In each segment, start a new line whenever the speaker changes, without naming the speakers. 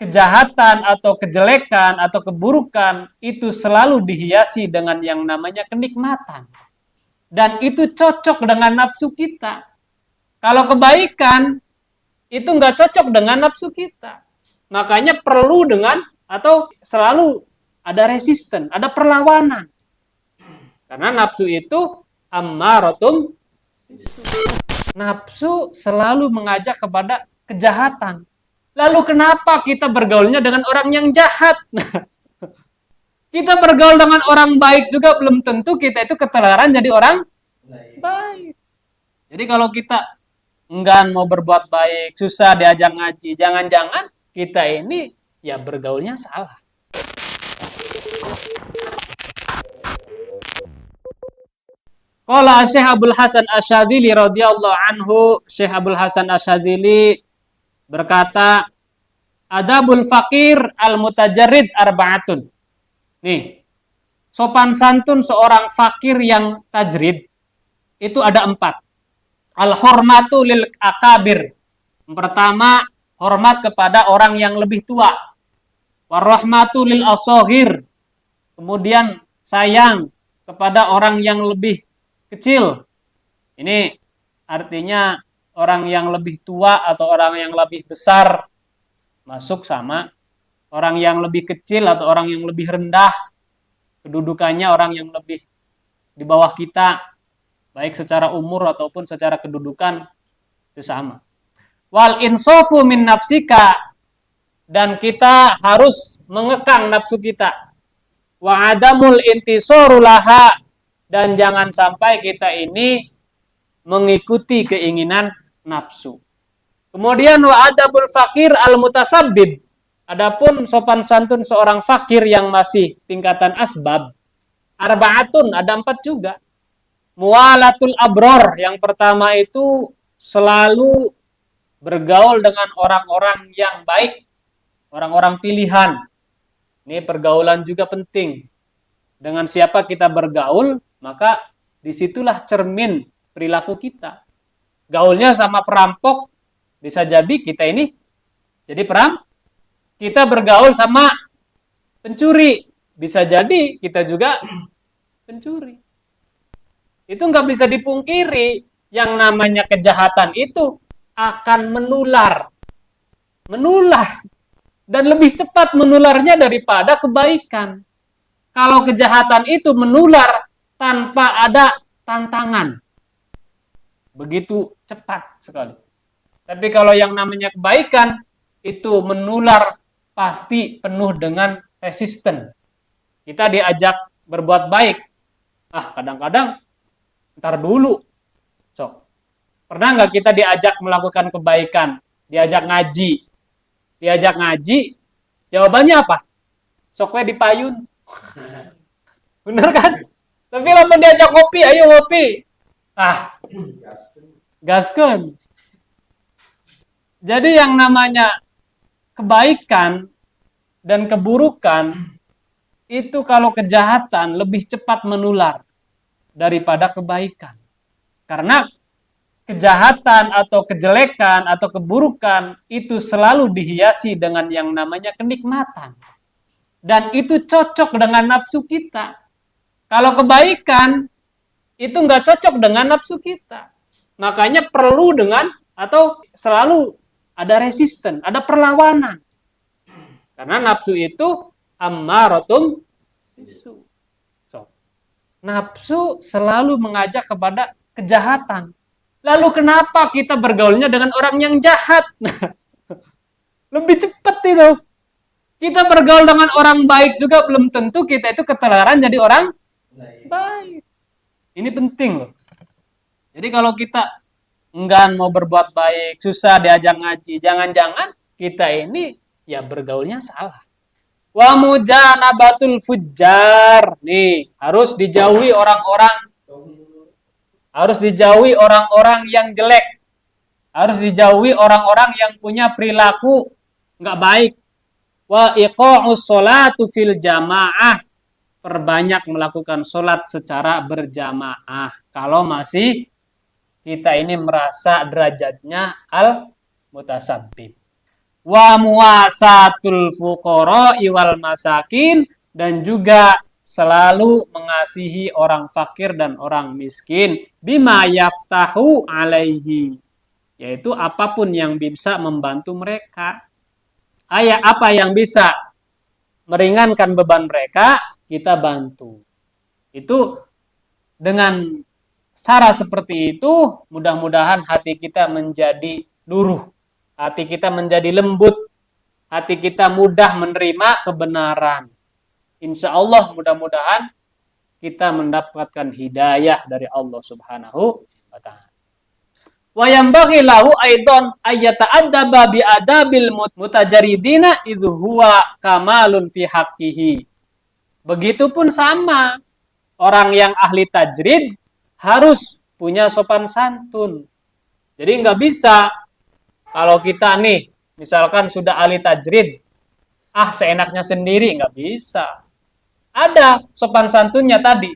kejahatan atau kejelekan atau keburukan itu selalu dihiasi dengan yang namanya kenikmatan. Dan itu cocok dengan nafsu kita. Kalau kebaikan itu nggak cocok dengan nafsu kita. Makanya perlu dengan atau selalu ada resisten, ada perlawanan. Karena nafsu itu ammaratum. Nafsu selalu mengajak kepada kejahatan. Lalu kenapa kita bergaulnya dengan orang yang jahat? Kita bergaul dengan orang baik juga belum tentu kita itu ketularan jadi orang baik. Jadi kalau kita enggan mau berbuat baik, susah diajak ngaji, jangan-jangan kita ini ya bergaulnya salah. Qala Syekh Abdul Hasan Asyadzili radhiyallahu anhu, Syekh Abdul Hasan Asyadzili berkata, adabul fakir al-mutajarrid arba'atun. Nih, sopan santun seorang fakir yang tajrid itu ada 4. Al-hurmatu lil akabir. Yang pertama, hormat kepada orang yang lebih tua. Warahmatu lil asoghir. Kemudian sayang kepada orang yang lebih kecil. Ini artinya orang yang lebih tua atau orang yang lebih besar masuk sama orang yang lebih kecil atau orang yang lebih rendah kedudukannya, orang yang lebih di bawah kita baik secara umur ataupun secara kedudukan itu sama. Wal insafu min nafsika, dan kita harus mengekang nafsu kita. Wa adamul intisaru laha, dan jangan sampai kita ini mengikuti keinginan nafsu. Kemudian wa adabul fakir al mutasabbib. Adapun sopan santun seorang fakir yang masih tingkatan asbab, arba'atun, ada 4 juga. Muwalatul abror, yang pertama itu selalu bergaul dengan orang-orang yang baik, orang-orang pilihan. Ini pergaulan juga penting. Dengan siapa kita bergaul, maka disitulah cermin perilaku kita. Gaulnya sama perampok, bisa jadi kita ini jadi perampok. Kita bergaul sama pencuri, bisa jadi kita juga pencuri. Itu nggak bisa dipungkiri, yang namanya kejahatan itu akan menular, dan lebih cepat menularnya daripada kebaikan. Kalau kejahatan itu menular tanpa ada tantangan, begitu cepat sekali. Tapi kalau yang namanya kebaikan itu menular pasti penuh dengan resisten. Kita diajak berbuat baik, kadang-kadang ntar dulu. Sok, pernah nggak kita diajak melakukan kebaikan, diajak ngaji, jawabannya apa? Soknya dipayun. Bener kan? Tapi lama diajak ngopi, ayo ngopi. Gaskeun. Jadi yang namanya kebaikan dan keburukan itu kalau kejahatan lebih cepat menular daripada kebaikan. Karena kejahatan atau kejelekan atau keburukan itu selalu dihiasi dengan yang namanya kenikmatan. Dan itu cocok dengan nafsu kita. Kalau kebaikan itu nggak cocok dengan nafsu kita. Makanya perlu dengan atau selalu ada resisten, ada perlawanan. Karena nafsu itu ammaratum bisu. Nafsu selalu mengajak kepada kejahatan. Lalu kenapa kita bergaulnya dengan orang yang jahat? Lebih cepat itu. Kita bergaul dengan orang baik juga belum tentu kita itu ketularan jadi orang baik. Ini penting loh. Jadi kalau kita enggan mau berbuat baik, susah diajak ngaji, jangan-jangan kita ini ya bergaulnya salah. Wa mujanabatul fujjar. Nih, harus dijauhi orang-orang yang jelek. Harus dijauhi orang-orang yang punya perilaku enggak baik. Wa iqa'us sholatu fil jamaah. Perbanyak melakukan sholat secara berjamaah. Kalau masih kita ini merasa derajatnya al-mutasabbib. wa muwasatul fuqara wal masakin, dan juga selalu mengasihi orang fakir dan orang miskin, bima yaftahu alaihi, yaitu apapun yang bisa membantu mereka. Apa yang bisa meringankan beban mereka, kita bantu. Itu dengan cara seperti itu, mudah-mudahan hati kita menjadi luruh, hati kita menjadi lembut, hati kita mudah menerima kebenaran. Insya Allah mudah-mudahan kita mendapatkan hidayah dari Allah Subhanahu wa ta'ala. Wa yanbaghi lahu aidan ayyata'addaba bi adabil mutajarridina idh huwa kamalun fi haqqihi. Begitupun sama, orang yang ahli tajrid harus punya sopan santun. Jadi nggak bisa kalau kita nih misalkan sudah ahli tajrid, seenaknya sendiri, nggak bisa. Ada sopan santunnya tadi.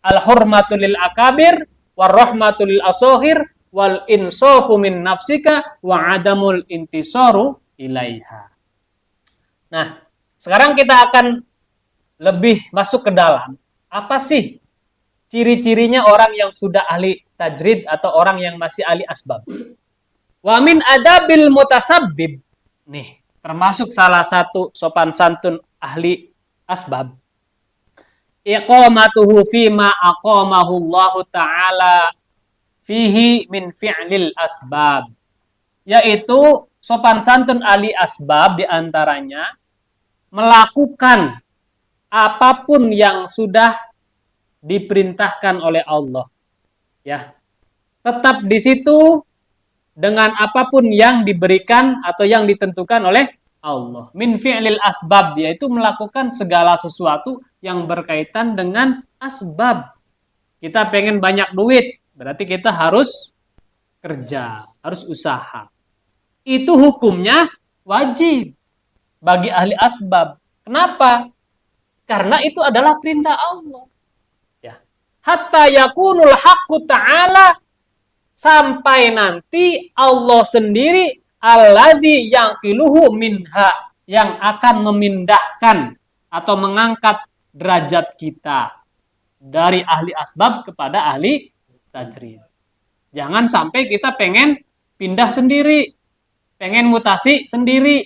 Al-hurmatul lil akabir, warahmatul lil asohir, wal insofu min nafsika, wa adamul intisoru ilaiha. Nah, sekarang kita akan lebih masuk ke dalam. Apa sih ciri-cirinya orang yang sudah ahli tajrid atau orang yang masih ahli asbab? Wa min adabil mutasabbib. Nih, termasuk salah satu sopan santun ahli asbab. Iqamatuhu fima aqamahu Allah Ta'ala fihi min fi'lil asbab. Yaitu sopan santun ahli asbab diantaranya melakukan apapun yang sudah diperintahkan oleh Allah. Ya. Tetap di situ dengan apapun yang diberikan atau yang ditentukan oleh Allah. Min fi'lil asbab, yaitu melakukan segala sesuatu yang berkaitan dengan asbab. Kita pengen banyak duit, berarti kita harus kerja, harus usaha. Itu hukumnya wajib bagi ahli asbab. Kenapa? Karena itu adalah perintah Allah. Ya. Hatta yakunul haqqu ta'ala, sampai nanti Allah sendiri alladzi yanqiluhu minha, yang akan memindahkan atau mengangkat derajat kita dari ahli asbab kepada ahli tajrid. Jangan sampai kita pengen pindah sendiri, pengen mutasi sendiri.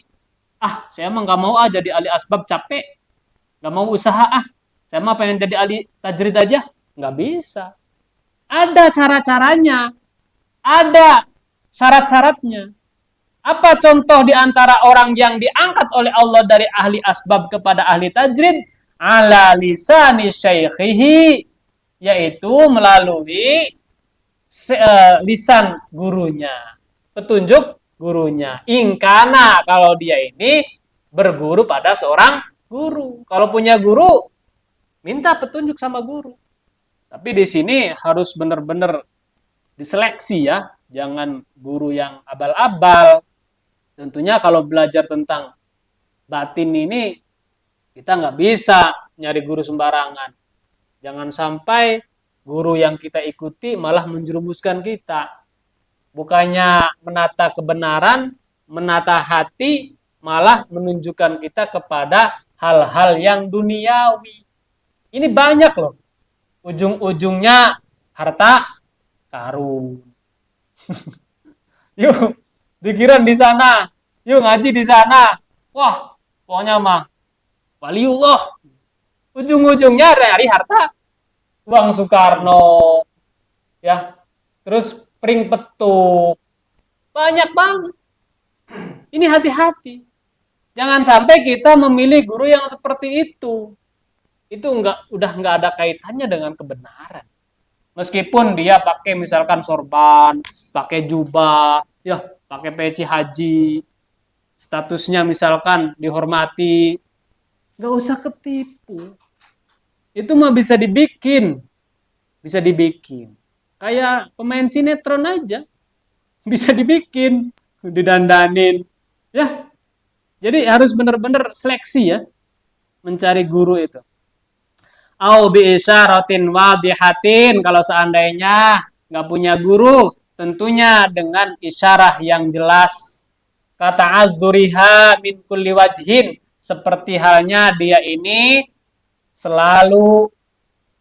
Saya mah nggak mau jadi ahli asbab, capek, nggak mau usaha. Saya mah pengen jadi ahli tajrid aja. Nggak bisa. Ada cara-caranya, ada syarat-syaratnya. Apa contoh di antara orang yang diangkat oleh Allah dari ahli asbab kepada ahli tajrid? Ala lisani syaikhihi, yaitu melalui lisan gurunya, petunjuk gurunya. Ingkana, kalau dia ini berguru pada seorang guru. Kalau punya guru, minta petunjuk sama guru. Tapi di sini harus benar-benar diseleksi ya, jangan guru yang abal-abal. Tentunya kalau belajar tentang batin ini, kita nggak bisa nyari guru sembarangan. Jangan sampai guru yang kita ikuti malah menjerumuskan kita. Bukannya menata kebenaran, menata hati, malah menunjukkan kita kepada hal-hal yang duniawi. Ini banyak loh. Ujung-ujungnya harta karun. Yuk, pikiran di sana. Yuk ngaji di sana. Wah, pokoknya mah waliullah. Ujung-ujungnya dari harta. Uang Soekarno. Ya. Terus pring petuk. Banyak banget. Ini hati-hati. Jangan sampai kita memilih guru yang seperti itu. Itu udah nggak ada kaitannya dengan kebenaran. Meskipun dia pakai misalkan sorban, pakai jubah, ya, pakai peci haji, statusnya misalkan dihormati, nggak usah ketipu. Itu mah bisa dibikin. Kayak pemain sinetron aja, bisa dibikin, didandanin, ya. Jadi harus benar-benar seleksi ya, mencari guru itu. Au bi isyaratin wadihatin, kalau seandainya nggak punya guru, tentunya dengan isyarah yang jelas kata azuriha min kulli wajhin, seperti halnya dia ini selalu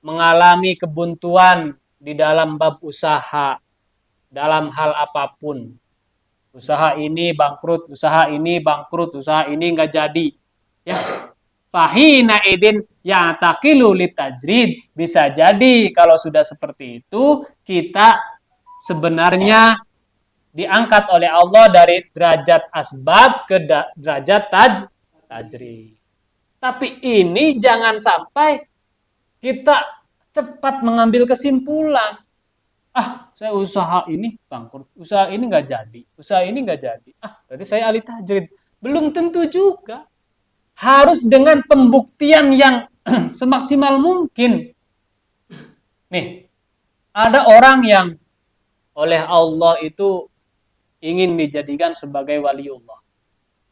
mengalami kebuntuan di dalam bab usaha, dalam hal apapun. Usaha ini bangkrut, usaha ini bangkrut, usaha ini nggak jadi. Ya, fahina idin yang takilu litajrid. Bisa jadi kalau sudah seperti itu, kita sebenarnya diangkat oleh Allah dari derajat asbab ke derajat tajrid. Tapi ini jangan sampai kita cepat mengambil kesimpulan. Saya usaha ini bangkrut, usaha ini nggak jadi, usaha ini nggak jadi. Berarti saya ahli tajrid. Belum tentu juga. Harus dengan pembuktian yang semaksimal mungkin. Nih, ada orang yang oleh Allah itu ingin dijadikan sebagai waliullah.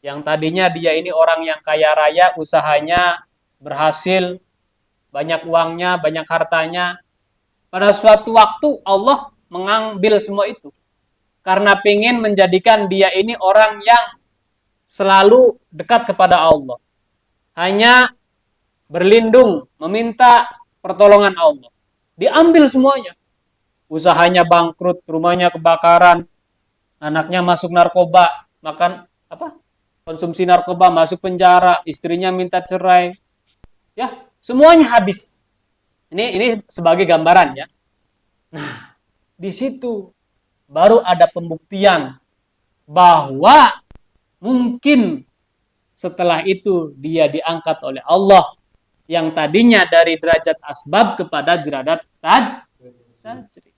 Yang tadinya dia ini orang yang kaya raya, usahanya berhasil, banyak uangnya, banyak hartanya. Pada suatu waktu Allah mengambil semua itu. Karena ingin menjadikan dia ini orang yang selalu dekat kepada Allah. Hanya berlindung, meminta pertolongan Allah. Diambil semuanya. Usahanya bangkrut, rumahnya kebakaran, anaknya masuk narkoba, konsumsi narkoba, masuk penjara, istrinya minta cerai. Ya, semuanya habis. Ini sebagai gambaran ya. Nah, di situ baru ada pembuktian bahwa mungkin setelah itu dia diangkat oleh Allah yang tadinya dari derajat asbab kepada derajat tajrid.